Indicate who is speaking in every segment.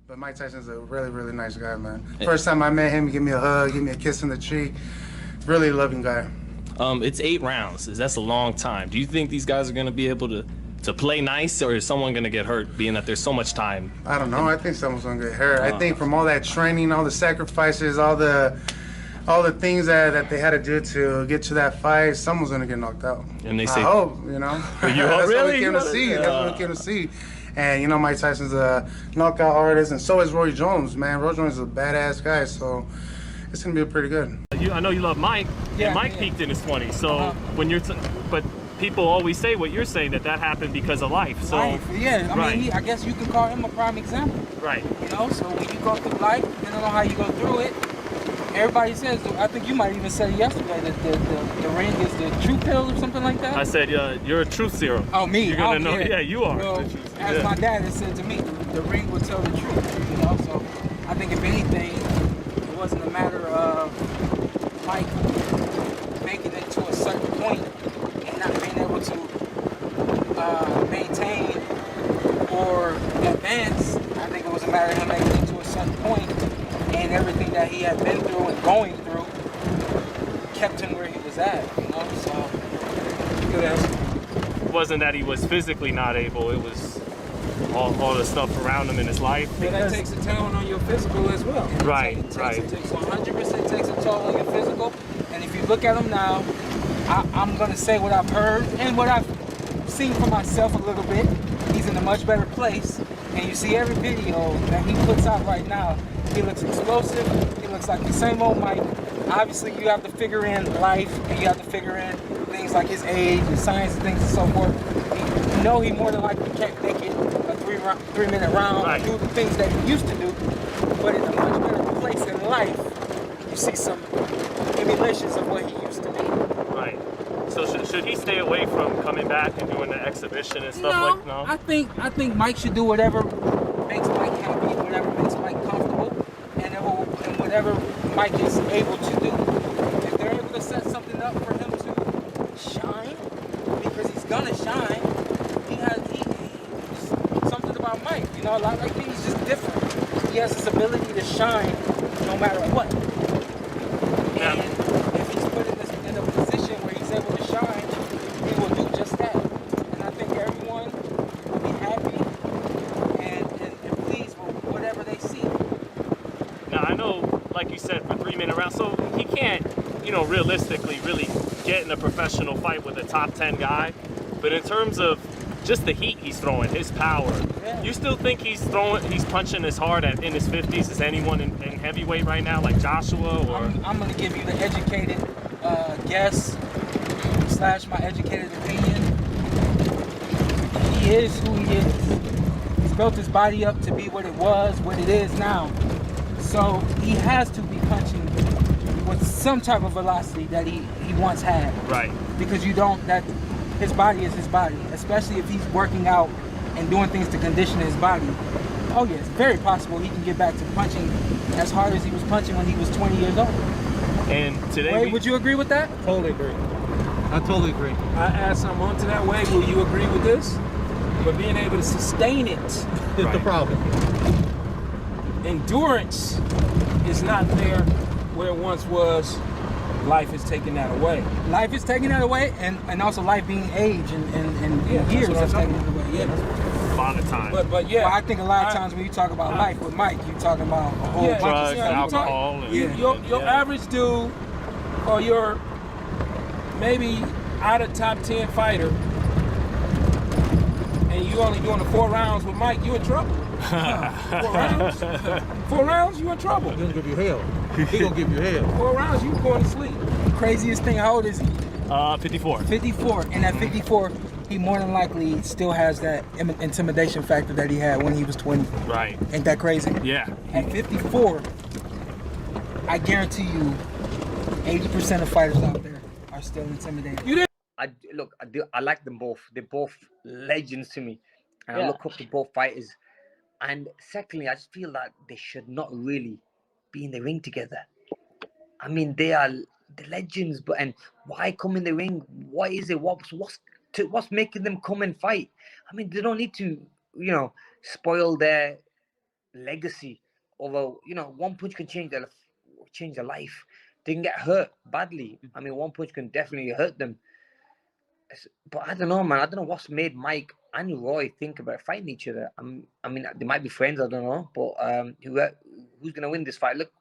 Speaker 1: But Mike Tyson's a really, really nice guy, man. First time I met him, he gave me a hug, gave me a kiss on the cheek. Really loving guy.
Speaker 2: It's 8 rounds. That's a long time. Do you think these guys are going to be able to play nice, or is someone going to get hurt, being that there's so much time?
Speaker 1: I don't know. I think someone's going to get hurt. I think from all that training, all the sacrifices, all the things that they had to do to get to that fight, someone's going to get knocked out.
Speaker 2: And they say,
Speaker 1: I hope, you know. That's what we came to see. That's what we came to see. And, you know, Mike Tyson's a knockout artist, and so is Roy Jones, man. Roy Jones is a badass guy, so it's going to be pretty good.
Speaker 3: I know you love Mike,
Speaker 4: Yeah,
Speaker 3: and Mike peaked in his 20s. So when you're, but people always say what you're saying, that happened because of life. So
Speaker 4: Life, yeah. I mean, I guess you can call him a prime example.
Speaker 3: Right.
Speaker 4: You know, so when you go through life, depending on how you go through it, everybody says, I think you might even say yesterday that the ring is the true pill or something like that.
Speaker 3: I said, you're a truth serum.
Speaker 4: Oh, me?
Speaker 3: You're gonna know.
Speaker 4: Yeah.
Speaker 3: Yeah, you are.
Speaker 4: Well, as my dad has said to me, the ring will tell the truth. You know, so I think if anything, it wasn't a matter of Mike making it to a certain point and not being able to maintain or advance. I think it was a matter of him making it to a certain point, and everything that he had been through and going through kept him where he was at, you know, so good answer.
Speaker 3: It wasn't that he was physically not able, it was all the stuff around him in his life.
Speaker 5: But that takes a toll on your physical as well.
Speaker 3: Right,
Speaker 4: It
Speaker 3: right.
Speaker 4: takes 100% takes a toll on your physical, and if you look at him now, I'm going to say what I've heard and what I've seen for myself a little bit. He's in a much better place, and you see every video that he puts out right now, he looks explosive, he looks like the same old Mike. Obviously, you have to figure in life, and you have to figure in things like his age, and science, and things and so forth. You know he more than likely can't make it a 3-minute round,
Speaker 3: Right.
Speaker 4: do the things that he used to do, but in a much better place in life, you see some emulations of what he used to be.
Speaker 3: Right. So should he stay away from coming back and doing the exhibition and stuff like no?
Speaker 4: I think Mike should do whatever makes Mike happy, whatever makes Mike comfortable, and whatever Mike is able to do. If they're able to set something up for him to shine, because he's gonna shine, something about Mike, you know, like me, he's just different. He has this ability to shine no matter what.
Speaker 3: Yeah.
Speaker 4: And if he's put in a position where he's able to shine, he will do just that. And I think everyone will be happy and pleased with whatever they see.
Speaker 3: Now, I know, like you said, for 3-minute rounds, so he can't, you know, realistically really get in a professional fight with a top 10 guy. But in terms of just the heat he's throwing, his power,
Speaker 4: Yeah.
Speaker 3: you still think he's punching as hard in his 50s as anyone in heavyweight right now, like Joshua? Or
Speaker 4: I'm going to give you the educated guess / my educated opinion. He is who he is. He's built his body up to be what it was, what it is now. So he has to be punching with some type of velocity that he once had.
Speaker 3: right.
Speaker 4: Because his body is his body, especially if he's working out and doing things to condition his body. Oh yeah, it's very possible he can get back to punching as hard as he was punching when he was 20 years old.
Speaker 3: And today,
Speaker 4: Wade, would you agree with that?
Speaker 5: Totally agree.
Speaker 6: I totally agree.
Speaker 5: I add something onto that way. Will you agree with this? But being able to sustain it,
Speaker 6: Is the problem.
Speaker 5: endurance is not there where it once was. Life is taking that away.
Speaker 4: Life is taking that away, and also life being age and
Speaker 5: Yeah,
Speaker 4: years
Speaker 5: that's
Speaker 4: is
Speaker 5: what I'm
Speaker 4: taking it away. Yeah.
Speaker 3: a lot of time.
Speaker 5: But yeah,
Speaker 4: Well, I think a lot of times when you talk about life with Mike, you're talking about a whole
Speaker 5: Yeah,
Speaker 4: bunch of
Speaker 3: drugs,
Speaker 4: stuff.
Speaker 3: alcohol. and-
Speaker 5: your
Speaker 3: yeah.
Speaker 5: average dude, or your maybe out of top 10 fighter, and you only doing the 4 rounds with Mike, you in trouble. 4 rounds, 4 rounds, you in trouble.
Speaker 6: He's gonna give you hell. He gonna give you hell.
Speaker 5: 4 rounds, you going to sleep.
Speaker 4: Craziest thing, how old is he?
Speaker 3: 54.
Speaker 4: 54. And at 54, he more than likely still has that intimidation factor that he had when he was 20.
Speaker 3: Right.
Speaker 4: Ain't that crazy?
Speaker 3: Yeah.
Speaker 4: At 54, I guarantee you 80% of fighters out there are still intimidated.
Speaker 5: You didn't.
Speaker 7: I like them both. They're both legends to me, and I
Speaker 4: Yeah.
Speaker 7: look up to both fighters. And secondly, I just feel that they should not really be in the ring together. I mean, they are the legends, and why come in the ring? What is it? What's making them come and fight? I mean, they don't need to, spoil their legacy. Although, you know, one punch can change their life. They can get hurt badly. I mean, one punch can definitely hurt them. But I don't know, man. I don't know what's made Mike and Roy think about fighting each other. I mean, they might be friends. I don't know. But who's gonna win this fight? Look,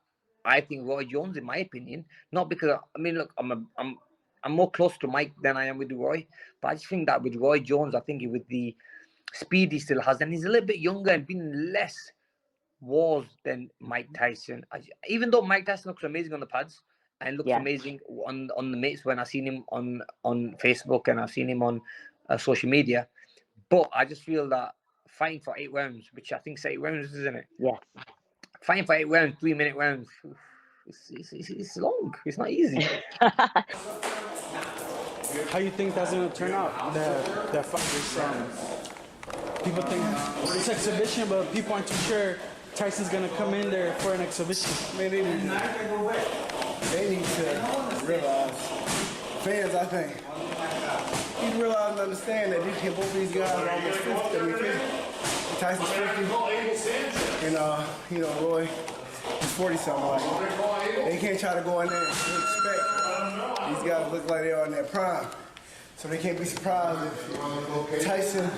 Speaker 7: I think Roy Jones, in my opinion. Not because look, I'm more close to Mike than I am with Roy. But I just think that with Roy Jones, I think with the speed he still has, and he's a little bit younger and been in less wars than Mike Tyson. Even though Mike Tyson looks amazing on the pads and looks amazing on the mitts when I've seen him on Facebook and I've seen him on social media, but I just feel that fighting for 8 rounds, which I think is 8 rounds, isn't it?
Speaker 8: Yeah.
Speaker 7: Fighting for 8 rounds, 3-minute rounds, it's long. It's not easy.
Speaker 9: How you think that's gonna turn out? That fight is people think it's exhibition, but people aren't too sure Tyson's gonna come in there for an exhibition.
Speaker 10: Man, they need to realize, fans, I think, need to realize and understand that both these guys are almost 50. I mean, 50. Tyson's 50, and you know, Roy is 40-something. Like, they can't try to go in there and expect these guys look like they are in their prime. So they can't be surprised if Tyson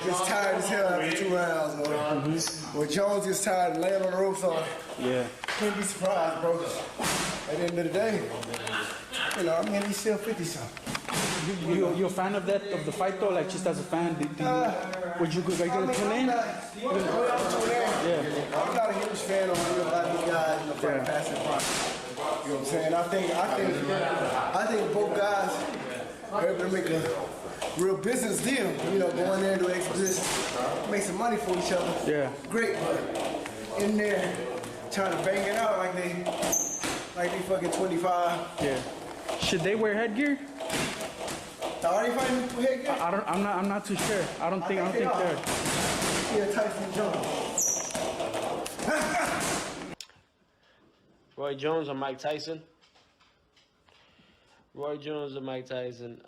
Speaker 10: gets tired as hell after 2 rounds, or Jones gets tired and laying on the ropes on.
Speaker 9: Yeah.
Speaker 10: Can't be surprised, bro. At the end of the day, you know, I mean, he's still 50-something.
Speaker 9: You a fan of that, of the fight though? Like, just as a fan, are you gonna tune in?
Speaker 10: I'm not a huge fan of a lot of these guys, you know, fighting past their prime. You know what I'm saying? I think both guys are able to make a real business deal. You know, going there and do exhibition, make some money for each other.
Speaker 9: Yeah.
Speaker 10: Great, but in there trying to bang it out like they fucking 25.
Speaker 9: Yeah. Should they wear headgear?
Speaker 10: Are they fighting with headgear?
Speaker 9: I'm not too sure. I don't think they're.
Speaker 10: Yeah, Tyson Jones.
Speaker 11: Roy Jones or Mike Tyson? Roy Jones or Mike Tyson?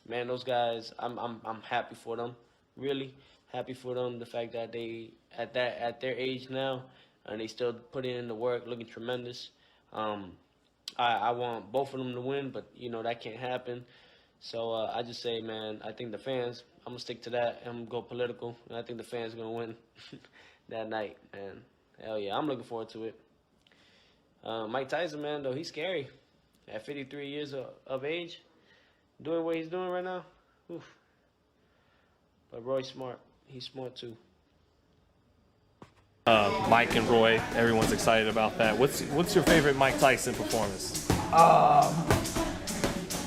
Speaker 11: Man, those guys, I'm happy for them. Really happy for them. The fact that they at their age now, and they still putting in the work, looking tremendous. I want both of them to win, but you know that can't happen. So I just say, man, I think the fans. I'm gonna stick to that. I'm gonna go political, and I think the fans are gonna win that night, man. Hell yeah, I'm looking forward to it. Mike Tyson, man, though, he's scary. At 53 years of age, doing what he's doing right now. Oof. But Roy's smart. He's smart too.
Speaker 2: Mike and Roy, everyone's excited about that. What's your favorite Mike Tyson performance?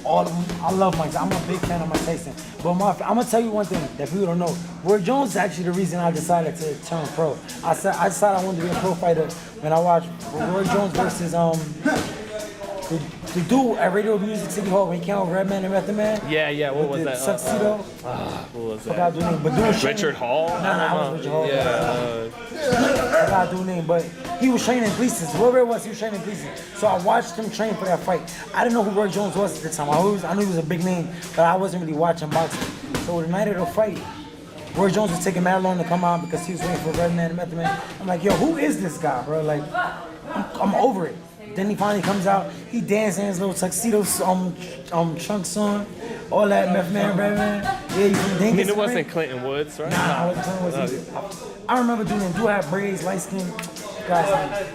Speaker 12: All of them. I love Mike. I'm a big fan of Mike Tyson. But I'm gonna tell you one thing that people don't know. Roy Jones is actually the reason I decided to turn pro. I decided I wanted to be a pro fighter when I watched Roy Jones versus the dude at Radio Music City Hall when he came out with Redman and Method Man.
Speaker 2: Yeah. What was that?
Speaker 12: Tuxedo.
Speaker 2: What was that?
Speaker 12: Forgot the name. But dude
Speaker 2: Richard Hall?
Speaker 12: Nah, it was Richard Hall.
Speaker 2: Yeah.
Speaker 12: Forgot the name. But he was training in Gleason's. Whoever it was, he was training in Gleason's. So I watched him train for that fight. I didn't know who Roy Jones was at the time. I knew he was a big name, but I wasn't really watching boxing. So the night of the fight, Roy Jones was taking mad long to come out because he was waiting for Redman and Method Man. I'm like, yo, who is this guy, bro? Like, I'm over it. Then he finally comes out, he dancing in his little tuxedo trunks on, all that Method Man, Redman. Yeah, you can dance.
Speaker 2: It wasn't Clinton Woods, right?
Speaker 12: Nah, it wasn't Clinton Woods. I remember doing it. Do have braids, light skin.
Speaker 6: That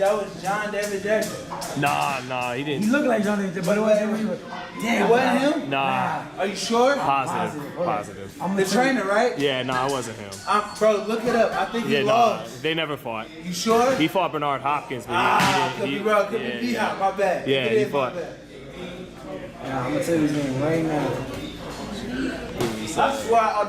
Speaker 6: was John David Jackson.
Speaker 2: Nah, he didn't.
Speaker 12: He looked like John David, but it wasn't him. Damn,
Speaker 6: it wasn't him?
Speaker 2: Nah.
Speaker 6: Are you sure?
Speaker 2: Positive.
Speaker 6: The trainer, right?
Speaker 2: Yeah, no, it wasn't him.
Speaker 6: Bro, look it up. I think he lost.
Speaker 2: They never fought.
Speaker 6: You sure?
Speaker 2: He fought Bernard Hopkins, but
Speaker 6: could be B-Hop, my bad.
Speaker 2: Yeah, he fought.
Speaker 12: Yeah, I'm gonna tell you his name right now.
Speaker 6: I swear,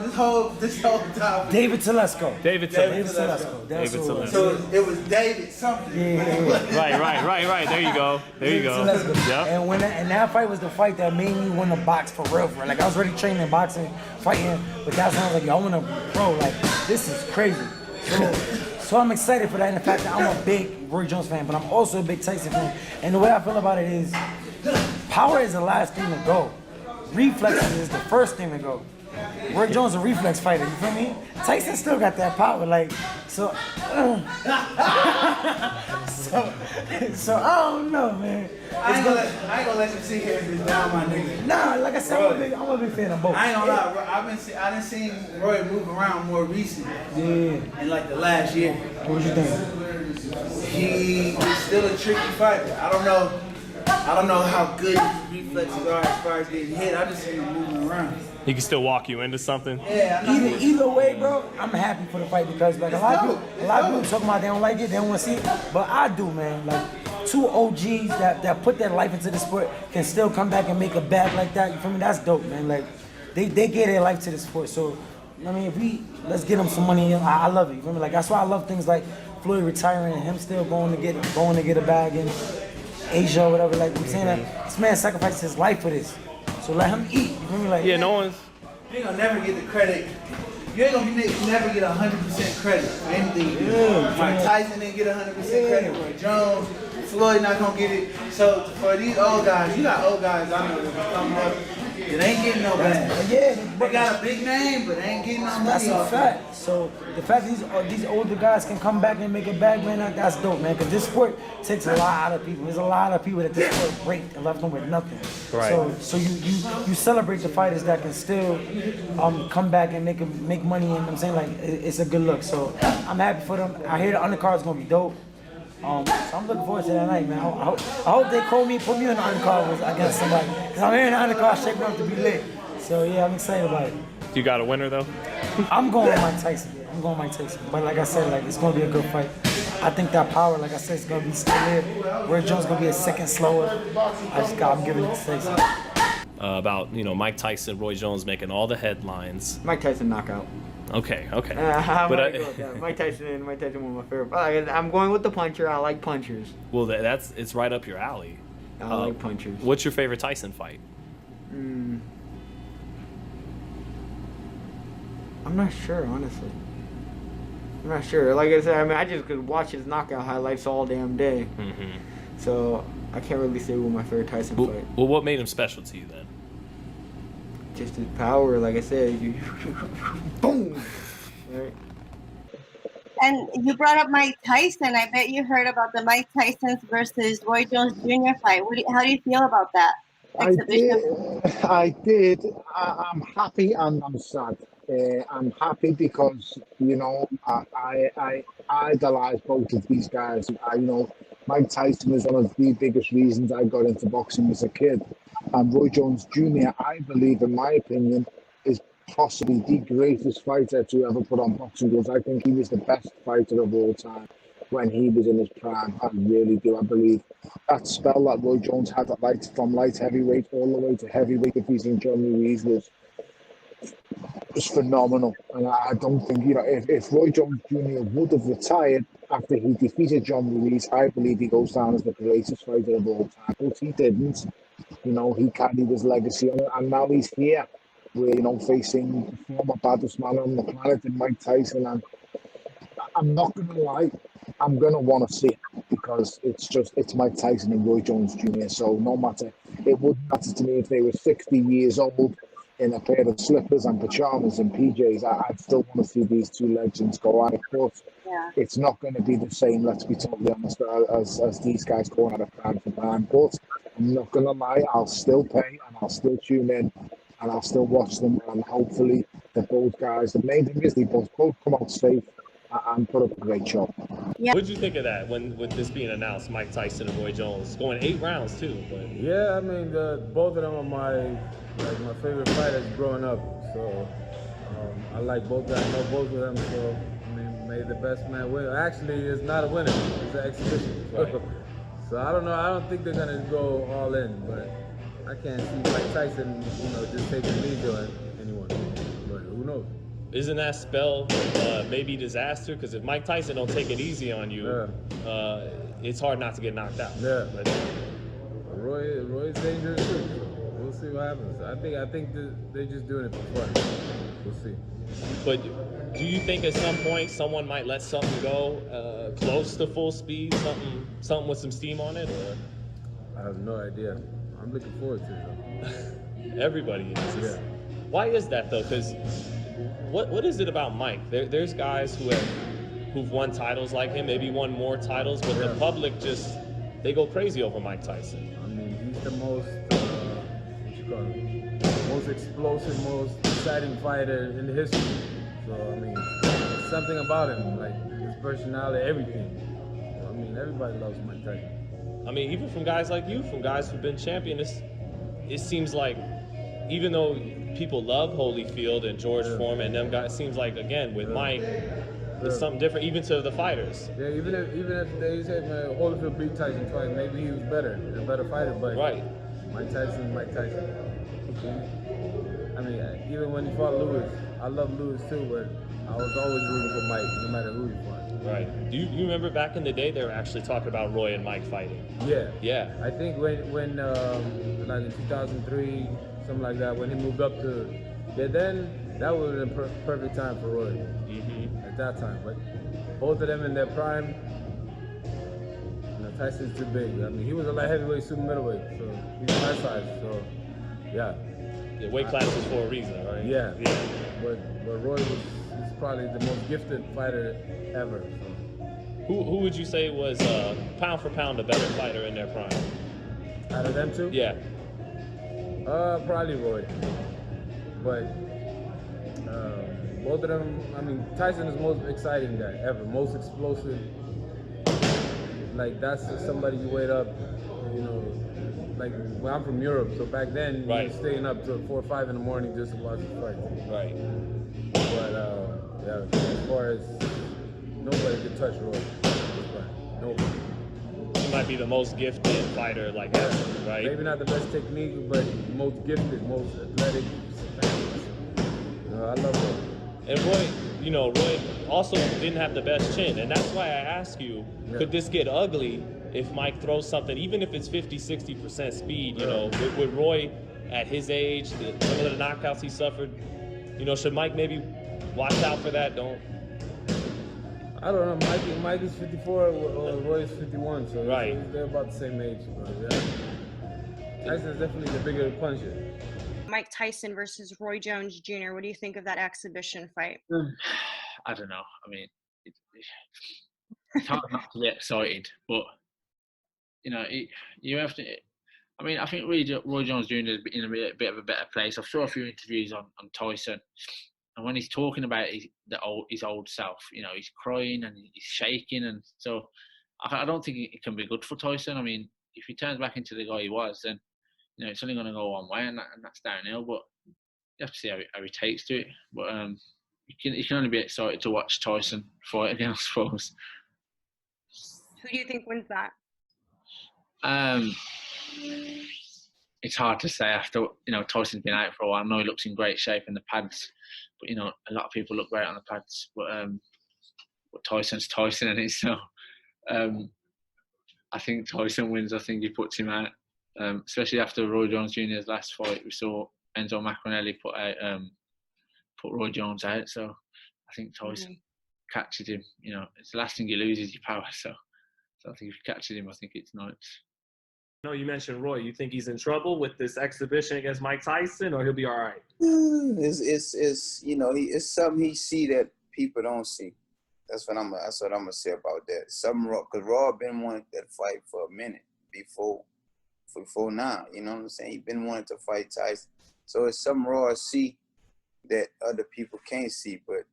Speaker 6: this whole time.
Speaker 12: David Telesco.
Speaker 2: David Telesco.
Speaker 6: So it was David something.
Speaker 12: Yeah.
Speaker 2: Right. There you go. Yep.
Speaker 12: And that fight was the fight that made me want to box for real. Like I was already training in boxing, fighting, but that's when I was like, yo, I want to pro. Like this is crazy. So I'm excited for that. And the fact that I'm a big Roy Jones fan, but I'm also a big Tyson fan. And the way I feel about it is, power is the last thing to go. Reflexes is the first thing to go. Roy Jones a reflex fighter, you feel me? Tyson still got that power, like, so so I don't know, man.
Speaker 6: I ain't gonna let you sit here and be down, my nigga.
Speaker 12: Nah, like I said, I'm a big fan of both.
Speaker 6: I ain't gonna lie, I done seen Roy move around more recently.
Speaker 12: Yeah.
Speaker 6: In like the last year.
Speaker 12: What you think?
Speaker 6: He is still a tricky fighter. I don't know how good his reflexes are as far as getting hit. I just seen him moving around.
Speaker 2: He can still walk you into something.
Speaker 6: Yeah.
Speaker 12: Either way, bro, I'm happy for the fight because like a lot of people talking about they don't like it, they don't want to see it, but I do, man. Like 2 OGs that put their life into the sport can still come back and make a bag like that. You feel me? That's dope, man. Like they gave their life to the sport, so I mean, let's get them some money. I love it. You feel me? Like that's why I love things like Floyd retiring and him still going to get a bag in Asia or whatever. Like I'm saying that this man sacrificed his life for this. So let him eat. You feel me? Like,
Speaker 2: yeah, no one's.
Speaker 6: You ain't gonna never get the credit. You ain't gonna never get 100% credit for anything you do.
Speaker 12: Yeah,
Speaker 6: Mike Tyson didn't get 100% credit. Roy Jones, Floyd not gonna get it. So for these old guys, you got old guys I know that come up. It ain't getting no bag.
Speaker 12: Yeah,
Speaker 6: they got a big name, but they ain't getting no money.
Speaker 12: That's a fact. So the fact these older guys can come back and make a bag, man, that's dope, man. Because this sport takes a lot of people. There's a lot of people that this sport raped and left them with nothing.
Speaker 2: Right.
Speaker 12: So you celebrate the fighters that can still come back and make money. And I'm saying like it's a good look. So I'm happy for them. I hear the undercard's gonna be dope. So I'm looking forward to that night, man. I hope they call me, put me on the undercard against somebody. Because I'm hearing the undercard shaping up to be lit. So yeah, I'm excited about it.
Speaker 2: You got a winner though?
Speaker 12: I'm going with Mike Tyson. But like I said, like it's gonna be a good fight. I think that power, like I said, is gonna be still there. Roy Jones gonna be a second slower. I'm giving it to Tyson.
Speaker 2: About Mike Tyson, Roy Jones making all the headlines.
Speaker 8: Mike Tyson knockout.
Speaker 2: Okay.
Speaker 8: But Mike Tyson one of my favorite. I'm going with the puncher. I like punchers.
Speaker 2: Well, it's right up your alley.
Speaker 8: I like punchers.
Speaker 2: What's your favorite Tyson fight?
Speaker 8: I'm not sure, honestly. I'm not sure. Like I said, I mean, I just could watch his knockout highlights all damn day.
Speaker 2: Mm-hmm.
Speaker 8: So I can't really say what my favorite Tyson fight.
Speaker 2: Well, what made him special to you then?
Speaker 8: Just his power, like I said. Boom! Right.
Speaker 13: And you brought up Mike Tyson. I bet you heard about the Mike Tyson's versus Roy Jones Jr. fight. How do you feel about that exhibition?
Speaker 14: I did. I'm happy and I'm sad. I'm happy because, I idolize both of these guys. Mike Tyson is one of the biggest reasons I got into boxing as a kid. And Roy Jones Jr., I believe, in my opinion, is possibly the greatest fighter to ever put on boxing gloves. I think he was the best fighter of all time when he was in his prime. I really do. I believe that spell that Roy Jones had from light heavyweight all the way to heavyweight defeating John Ruiz was phenomenal. And I don't think, if Roy Jones Jr. would have retired after he defeated John Ruiz, I believe he goes down as the greatest fighter of all time. But he didn't. He carried his legacy on, and now he's here. We're, facing the former baddest man on the planet in Mike Tyson. And I'm not going to lie, I'm going to want to see it because it's Mike Tyson and Roy Jones Jr. So no matter, it wouldn't matter to me if they were 60 years old in a pair of slippers and pajamas and PJs. I'd still want to see these two legends go at it. But it's not going to be the same, let's be totally honest, as these guys going at it prime for prime. But I'm not going to lie, I'll still pay and I'll still tune in and I'll still watch them. And hopefully the both guys, the main thing is they both come out safe and put up a great show.
Speaker 2: Yeah. What did you think of that with this being announced, Mike Tyson and Roy Jones going 8 rounds too? But
Speaker 5: yeah, I mean both of them are my favorite fighters growing up. So I like both guys. I know both of them. So I mean, may the best man win. Actually, it's not a winner. It's an exhibition. Right. So I don't know. I don't think they're gonna go all in, but I can't see Mike Tyson, just taking the lead on anyone. But who knows?
Speaker 2: Isn't that spell maybe disaster? Because if Mike Tyson don't take it easy on you, it's hard not to get knocked out.
Speaker 5: Yeah. But Roy's dangerous too. We'll see what happens. I think they're just doing it for fun. We'll see.
Speaker 2: But do you think at some point someone might let something go close to full speed, something with some steam on it? Or?
Speaker 5: I have no idea. I'm looking forward to it though.
Speaker 2: Everybody is.
Speaker 5: Yeah.
Speaker 2: Why is that though? Because what is it about Mike? There's guys who've won titles like him, maybe won more titles, but the public just they go crazy over Mike Tyson.
Speaker 5: I mean, he's the most most explosive, most exciting fighter in the history. So I mean, there's something about him, like his personality, everything. I mean, everybody loves Mike Tyson.
Speaker 2: I mean, even from guys like you, from guys who've been champions, it seems like even though people love Holyfield and George Foreman and them guys, it seems like again with Mike, it's something different, even to the fighters.
Speaker 5: Yeah, even if they said, man, Holyfield beat Tyson twice, maybe he was a better fighter, but Mike Tyson. I mean, even when he fought Ruiz, I love Ruiz too, but I was always rooting for Mike, no matter who he fought.
Speaker 2: Right. Do you remember back in the day they were actually talking about Roy and Mike fighting?
Speaker 5: Yeah.
Speaker 2: Yeah.
Speaker 5: I think when like in 2003, something like that, when he moved up to, then that was the perfect time for Roy at that time. But both of them in their prime, Tyson's too big. I mean, he was a light heavyweight, super middleweight, so he's my size. So, yeah.
Speaker 2: Yeah, weight classes for a reason, right?
Speaker 5: Yeah. But Roy is probably the most gifted fighter ever. So.
Speaker 2: Who would you say was pound for pound a better fighter in their prime?
Speaker 5: Out of them two?
Speaker 2: Yeah.
Speaker 5: Probably Roy. But both of them, I mean, Tyson is the most exciting guy ever, most explosive. Like, that's somebody you wait up, you know, like, well, I'm from Europe, so back then, you were staying up till 4 or 5 in the morning just to watch the fight.
Speaker 2: Right.
Speaker 5: But, yeah, as far as, nobody could touch Roy. Nobody.
Speaker 2: He might be the most gifted fighter, like, ever, right?
Speaker 5: Maybe not the best technique, but most gifted, most athletic. I love Roy.
Speaker 2: And Roy also didn't have the best chin, and that's why I ask you, could this get ugly if Mike throws something, even if it's 50-60% speed, you know, with Roy at his age, some of the knockouts he suffered, you know, should Mike maybe watch out for that?
Speaker 5: I don't know, Mike is 54, Roy is 51, so they're about the same age. But Tyson's definitely the bigger puncher.
Speaker 15: Mike Tyson versus Roy Jones Jr. What do you think of that exhibition fight?
Speaker 16: I don't know. I mean, it's hard not to get excited, but you know, you have to. I mean, I think Roy Jones Jr. is in a bit of a better place. I've saw a few interviews on Tyson, and when he's talking about his old self, you know, he's crying and he's shaking, and so I don't think it can be good for Tyson. I mean, if he turns back into the guy he was, then you know, it's only going to go one way, and that's downhill. But you have to see how he takes to it. But you can only be excited to watch Tyson fight again, I suppose.
Speaker 15: Who do you think wins that?
Speaker 16: It's hard to say after, you know, Tyson's been out for a while. I know he looks in great shape in the pads, but you know, a lot of people look great on the pads. But Tyson's Tyson, and so I think Tyson wins. I think he puts him out. Especially after Roy Jones Jr.'s last fight, we saw Enzo Maccarinelli put Roy Jones out. So I think Tyson catches him. You know, it's the last thing you lose is your power. So I think if he catches him, I think it's nice.
Speaker 2: No, you mentioned Roy. You think he's in trouble with this exhibition against Mike Tyson, or he'll be all right?
Speaker 17: It's you know, it's something he see that people don't see. That's what I'm gonna say about that. Something Raw, because Raw been wanting that fight for a minute before now. You know what I'm saying? He been wanting to fight Tyson. So it's something Raw see that other people can't see. But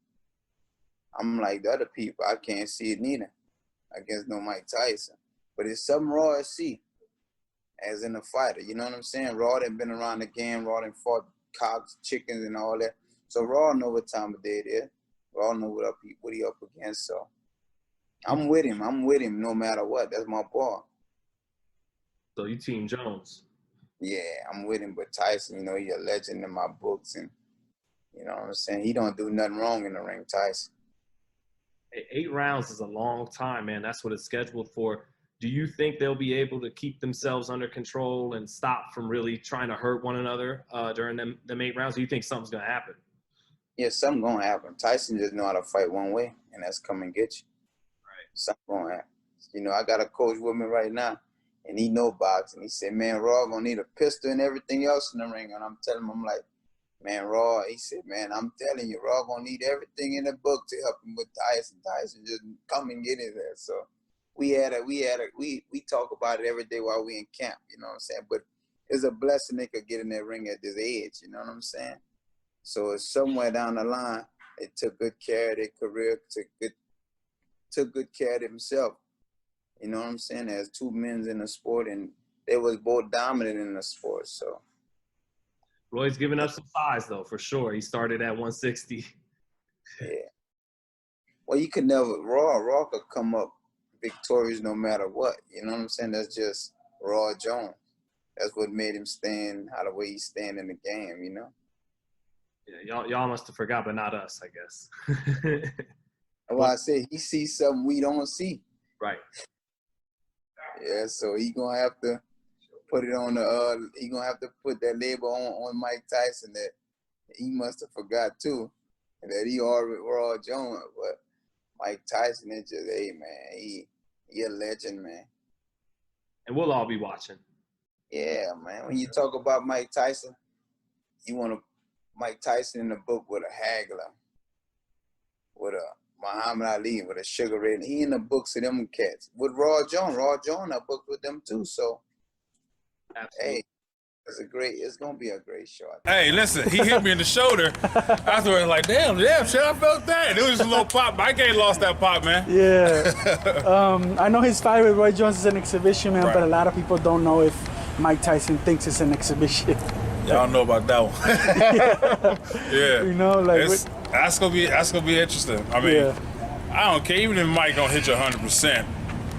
Speaker 17: I'm like the other people, I can't see it neither against no Mike Tyson. But it's something Raw see as in a fighter. You know what I'm saying? Raw done been around the game. Raw done fought cops, chickens, and all that. So Raw know what time of day it is. Raw know what he up against. So I'm with him. I'm with him no matter what. That's my boy.
Speaker 2: So you team Jones?
Speaker 17: Yeah, I'm with him. But Tyson, you know, he a legend in my books, and you know what I'm saying? He don't do nothing wrong in the ring, Tyson.
Speaker 2: 8 rounds is a long time, man. That's what it's scheduled for. Do you think they'll be able to keep themselves under control and stop from really trying to hurt one another during them 8 rounds? Do you think something's going to happen?
Speaker 17: Yeah, something's going to happen. Tyson just know how to fight one way, and that's come and get you.
Speaker 2: Right.
Speaker 17: Something's going to happen. You know, I got a coach with me right now, and he know boxing. He said, man, Raw going to need a pistol and everything else in the ring. And I'm telling him, I'm like, Man, Raw, he said, man, I'm telling you, Raw gonna need everything in the book to help him with Tyson. Tyson just come and get it there. So we talk about it every day while we in camp, you know what I'm saying? But it's a blessing they could get in that ring at this age, you know what I'm saying? So it's somewhere down the line, they took good care of their career, took good care of themselves. You know what I'm saying? There's two men in the sport, and they was both dominant in the sport, so.
Speaker 2: Roy's giving up some size, though, for sure. He started at 160.
Speaker 17: Yeah. Well, you could never, Raw could come up victorious no matter what. You know what I'm saying? That's just Raw Jones. That's what made him stand how the way he stand in the game, you know?
Speaker 2: Yeah, y'all must have forgot, but not us, I guess.
Speaker 17: Well, I said he sees something we don't see.
Speaker 2: Right.
Speaker 17: Yeah, so he gonna have to put it on the he gonna have to put that label on Mike Tyson that he must have forgot too. And that he already Raw Jones, but Mike Tyson is just, hey man, he a legend, man.
Speaker 2: And we'll all be watching.
Speaker 17: Yeah, man. When you talk about Mike Tyson, you want Mike Tyson in the book with a Hagler, with a Muhammad Ali, with a Sugar Ray. He in the books of them cats. With Raw Jones, I booked with them too. So,
Speaker 2: absolutely.
Speaker 17: Hey, it's gonna be a great shot.
Speaker 18: Hey, listen, he hit me in the shoulder. Afterwards, like, damn, shit, I felt that. It was just a little pop. Mike ain't lost that pop, man.
Speaker 9: Yeah. I know his fight with Roy Jones is an exhibition, man, but a lot of people don't know if Mike Tyson thinks it's an exhibition.
Speaker 18: Y'all know about that one. Yeah.
Speaker 9: You know, like
Speaker 18: that's gonna be interesting. I mean, I don't care. Even if Mike don't hit you 100%,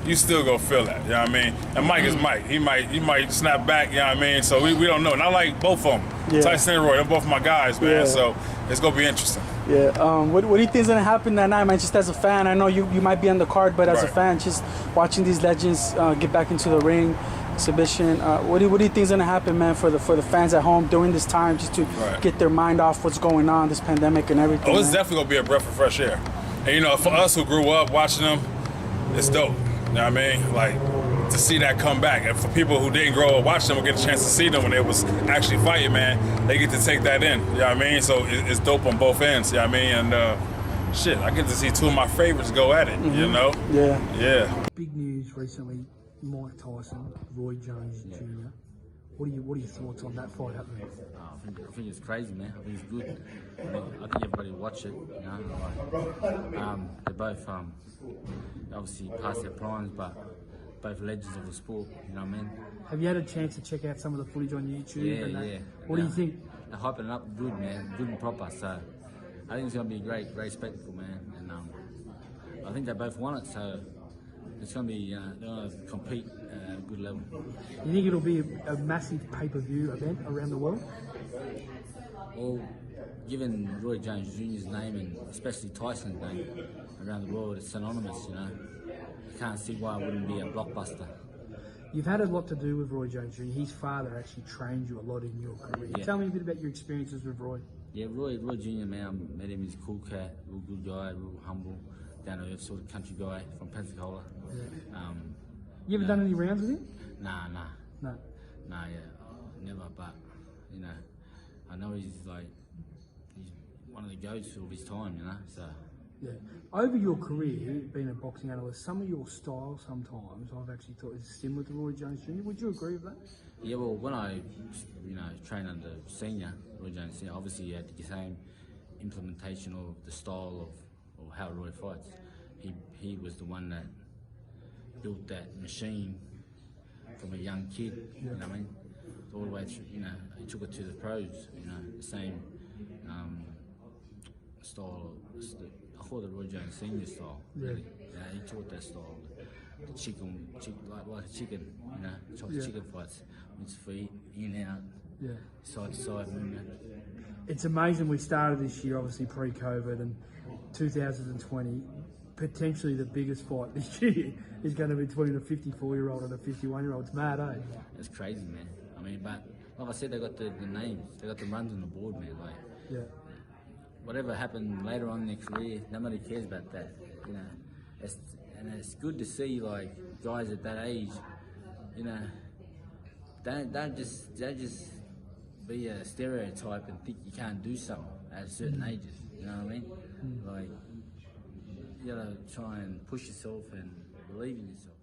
Speaker 18: you still gonna feel that. You know what I mean? And Mike is Mike. He might snap back. You know what I mean? So we don't know. And I like both of them.
Speaker 9: Yeah.
Speaker 18: Tyson and Roy, they're both my guys, man.
Speaker 9: Yeah.
Speaker 18: So it's gonna be interesting.
Speaker 9: Yeah. What do you think is gonna happen that night, man? Just as a fan, I know you might be on the card, but as a fan, just watching these legends get back into the ring, exhibition. What do you think is gonna happen, man, for the fans at home during this time, just to get their mind off what's going on, this pandemic and everything?
Speaker 18: Oh, it's definitely gonna be a breath of fresh air. And you know, for us who grew up watching them, it's dope. You know what I mean? Like, to see that come back. And for people who didn't grow up watching them or get a chance to see them when they was actually fighting, man, they get to take that in. You know what I mean? So it's dope on both ends. You know what I mean? And shit, I get to see two of my favorites go at it, you know?
Speaker 9: Yeah.
Speaker 18: Yeah.
Speaker 12: Big news recently, Mike Tyson, Roy Jones Jr. What are your thoughts on that fight happening?
Speaker 19: I think it's crazy, man. I think it's good. I think everybody will watch it. You know, they're both obviously past their primes, but both legends of the sport. You know what I mean?
Speaker 12: Have you had a chance to check out some of the footage on YouTube?
Speaker 19: Yeah.
Speaker 12: What do you think?
Speaker 19: They're hyping it up good, man. Good and proper. So I think it's going to be a great spectacle, man. And I think they both want it, so it's going to be, they're going to compete at a good level.
Speaker 12: You think it'll be a massive pay-per-view event around the world?
Speaker 19: Well, given Roy Jones Jr.'s name and especially Tyson's name around the world, it's synonymous, you know. I can't see why it wouldn't be a blockbuster.
Speaker 12: You've had a lot to do with Roy Jones Jr. His father actually trained you a lot in your career.
Speaker 19: Yeah.
Speaker 12: Tell me a bit about your experiences with Roy.
Speaker 19: Yeah, Roy Jr., man, I met him, he's a cool cat, real good guy, real humble, down to earth sort of country guy from Pensacola.
Speaker 12: Yeah. You ever done any rounds with him?
Speaker 19: Nah.
Speaker 12: No.
Speaker 19: Nah, yeah, never, but, you know, I know he's one of the goats of his time, you know, so.
Speaker 12: Yeah. Over your career, being a boxing analyst, some of your style sometimes I've actually thought is similar to Roy Jones Jr. Would you agree with that?
Speaker 19: Yeah, well, when I, trained under senior, Roy Jones Senior, obviously he had the same implementation of the style of how Roy fights. He was the one that built that machine from a young kid, you know what I mean? All the way through, he took it to the pros, the same style. I call it Roy Jones Senior style, really. Yeah, he taught that style. The chicken like a chicken, chopped chicken fights, with his feet, in, out, side to side.
Speaker 12: It's amazing we started this year, obviously pre-COVID, and 2020, potentially the biggest fight this year is going to be between a 54-year-old and a 51-year-old. It's mad, eh?
Speaker 19: It's crazy, man. I mean, but like I said, they got the names, they got the runs on the board, man. Like, whatever happened later on in their career, nobody cares about that, And it's good to see, like, guys at that age, don't just be a stereotype and think you can't do something at certain ages. You know what I mean? Like, you gotta try and push yourself and believe in yourself.